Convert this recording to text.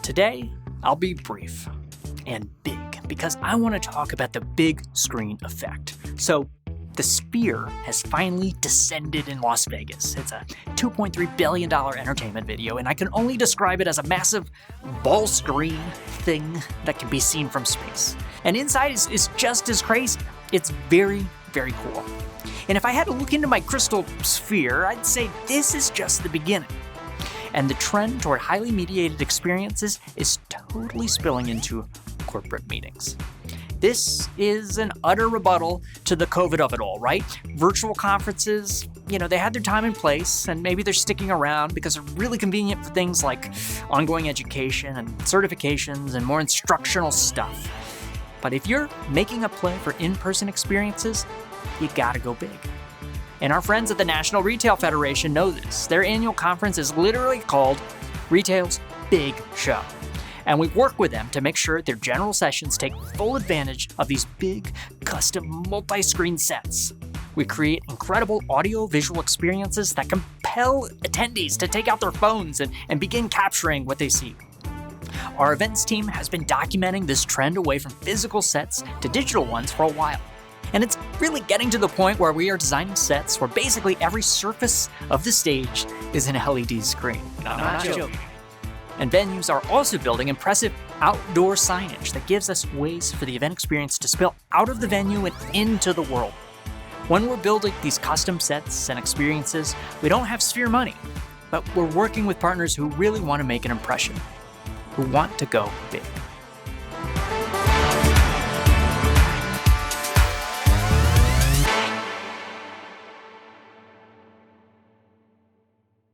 Today, I'll be brief and big because I want to talk about the big screen effect. So, the Sphere has finally descended in Las Vegas. It's a $2.3 billion entertainment video, and I can only describe it as a massive ball screen thing that can be seen from space. And inside is just as crazy. It's very, very cool. And if I had to look into my crystal sphere, I'd say this is just the beginning. And the trend toward highly mediated experiences is totally spilling into corporate meetings. This is an utter rebuttal to the COVID of it all, right? Virtual conferences, they had their time and place, and maybe they're sticking around because they're really convenient for things like ongoing education and certifications and more instructional stuff. But if you're making a play for in-person experiences, you gotta go big. And our friends at the National Retail Federation know this. Their annual conference is literally called Retail's Big Show. And we work with them to make sure their general sessions take full advantage of these big, custom, multi-screen sets. We create incredible audio-visual experiences that compel attendees to take out their phones and begin capturing what they see. Our events team has been documenting this trend away from physical sets to digital ones for a while. And it's really getting to the point where we are designing sets where basically every surface of the stage is an LED screen. I'm not joking. And venues are also building impressive outdoor signage that gives us ways for the event experience to spill out of the venue and into the world. When we're building these custom sets and experiences, we don't have Sphere money, but we're working with partners who really want to make an impression, who want to go big.